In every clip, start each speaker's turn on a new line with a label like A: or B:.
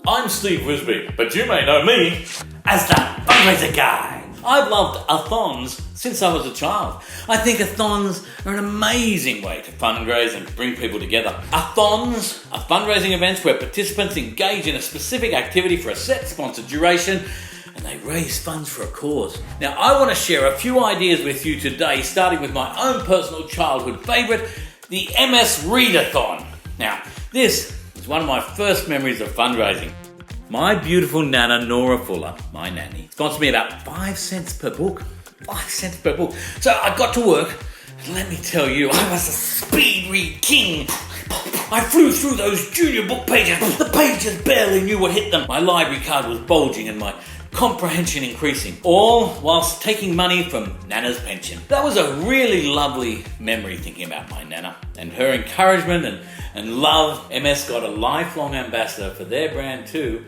A: I'm Steve Wisbey, but you may know me as the fundraiser guy. I've loved A-Thons since I was a child. I think A-Thons are an amazing way to fundraise and bring people together. A-Thons are fundraising events where participants engage in a specific activity for a set sponsored duration and they raise funds for a cause. Now, I want to share a few ideas with you today, starting with my own personal childhood favourite, the MS Readathon. Now, this is one of my first memories of fundraising. My beautiful Nana, Nora Fuller, my nanny, sponsored me about 5 cents per book. 5 cents per book. So I got to work, and let me tell you, I was a speed read king. I flew through those junior book pages. The pages barely knew what hit them. My library card was bulging and my comprehension increasing, all whilst taking money from Nana's pension. That was a really lovely memory thinking about my Nana and her encouragement and love. MS got a lifelong ambassador for their brand too,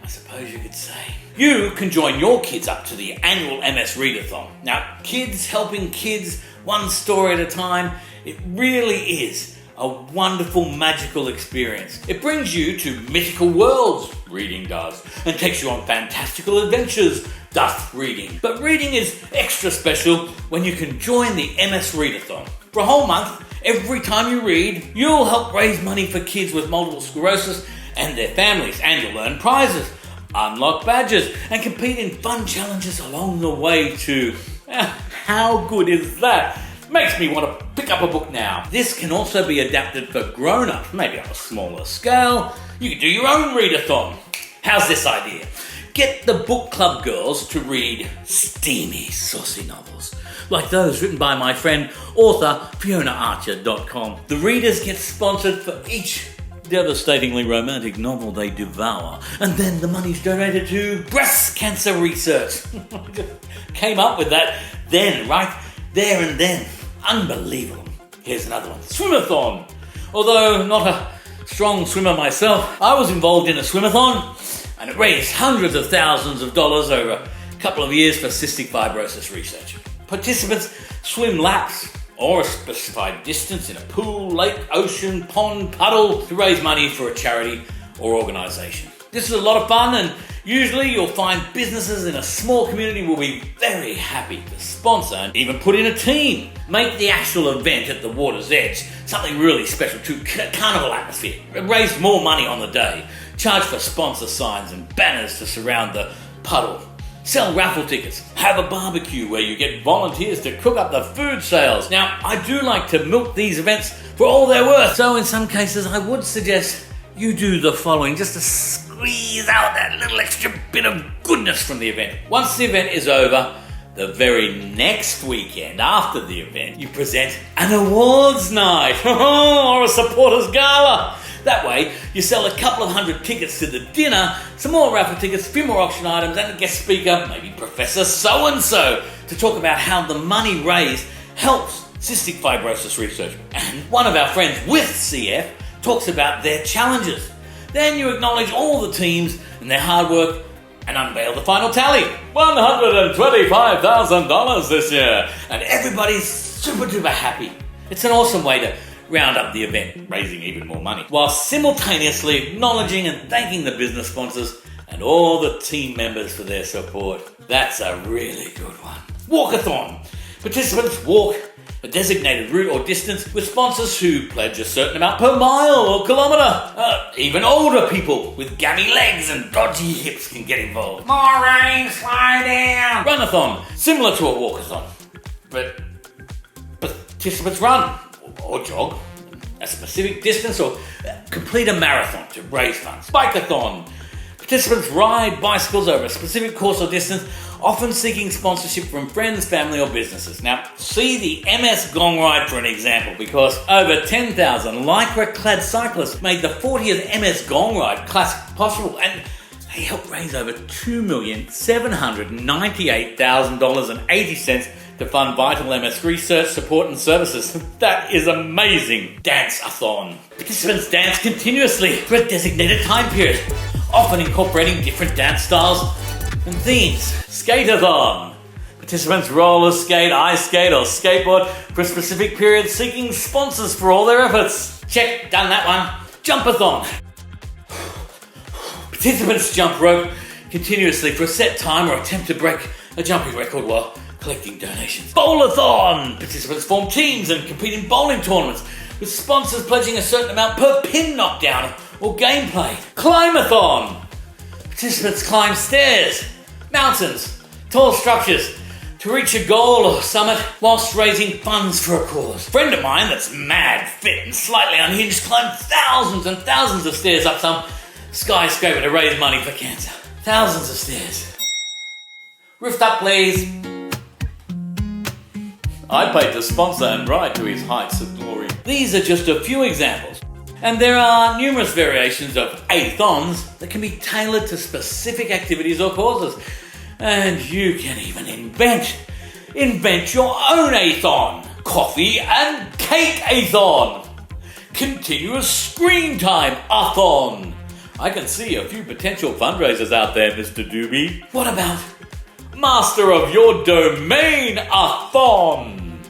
A: I suppose you could say. You can join your kids up to the annual MS Readathon. Now, kids helping kids, one story at a time, it really is a wonderful, magical experience. It brings you to mythical worlds, reading does, and takes you on fantastical adventures, doth reading. But reading is extra special when you can join the MS Readathon. For a whole month, every time you read, you'll help raise money for kids with multiple sclerosis and their families, and you'll earn prizes, unlock badges, and compete in fun challenges along the way too. How good is that? Makes me want to pick up a book now. This can also be adapted for grown-ups, maybe on a smaller scale. You can do your own readathon. How's this idea? Get the book club girls to read steamy, saucy novels, like those written by my friend, author FionaArcher.com. The readers get sponsored for each devastatingly romantic novel they devour, and then the money's donated to breast cancer research. Came up with that then, right there and then. Unbelievable. Here's another one. SWIMATHON. Although not a strong swimmer myself, I was involved in a SWIMATHON, and it raised hundreds of thousands of dollars over a couple of years for cystic fibrosis research. Participants swim laps or a specified distance in a pool, lake, ocean, pond, puddle to raise money for a charity or organisation. This is a lot of fun, and usually you'll find businesses in a small community will be very happy to sponsor and even put in a team. Make the actual event at the water's edge something really special too. Carnival atmosphere. Raise more money on the day. Charge for sponsor signs and banners to surround the puddle. Sell raffle tickets. Have a barbecue where you get volunteers to cook up the food sales. Now, I do like to milk these events for all they're worth. So in some cases, I would suggest you do the following just to squeeze out that little extra bit of goodness from the event. Once the event is over, the very next weekend after the event, you present an awards night or a supporters gala. That way, you sell a couple of hundred tickets to the dinner, some more raffle tickets, a few more auction items, and a guest speaker, maybe Professor So-and-so, to talk about how the money raised helps cystic fibrosis research. And one of our friends with CF talks about their challenges. Then you acknowledge all the teams and their hard work and unveil the final tally. $125,000 this year. And everybody's super duper happy. It's an awesome way to round up the event, raising even more money, while simultaneously acknowledging and thanking the business sponsors and all the team members for their support. That's a really good one. WALKATHON. Participants walk a designated route or distance with sponsors who pledge a certain amount per mile or kilometre. Even older people with gammy legs and dodgy hips can get involved. More rain, slide down. Runathon, similar to a walkathon, but participants run or jog a specific distance or complete a marathon to raise funds. Bakeathon. Participants ride bicycles over a specific course or distance, often seeking sponsorship from friends, family or businesses. Now, see the MS Gong Ride for an example, because over 10,000 lycra-clad cyclists made the 40th MS Gong Ride Classic possible, and they helped raise over $2,798,080 to fund vital MS research, support and services. That is amazing. DANCEATHON. Participants dance continuously for a designated time period, often incorporating different dance styles and themes. SKATEathon. Participants roller skate, ice skate or skateboard for a specific period, seeking sponsors for all their efforts. Check, done that one. JUMPAthon. Participants jump rope continuously for a set time or attempt to break a jumping record while collecting donations. Bowlathon! Participants form teams and compete in bowling tournaments, with sponsors pledging a certain amount per pin knockdown or gameplay. Climathon! Participants climb stairs, mountains, tall structures to reach a goal or summit whilst raising funds for a cause. A friend of mine that's mad, fit and slightly unhinged climbed thousands and thousands of stairs up some skyscraper to raise money for cancer. Thousands of stairs. Rooftop, please. I paid the sponsor and ride to his heights of glory. These are just a few examples. And there are numerous variations of A-Thons that can be tailored to specific activities or causes. And you can even invent your own A-Thon. Coffee and cake A-Thon. Continuous screen time A-Thon. I can see a few potential fundraisers out there, Mr. Doobie. What about Master of Your Domain A-Thon?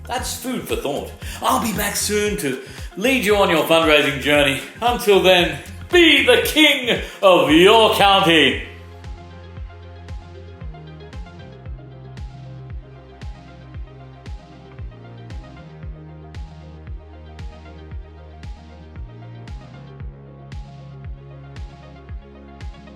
A: That's food for thought. I'll be back soon to lead you on your fundraising journey. Until then, be the king of your county.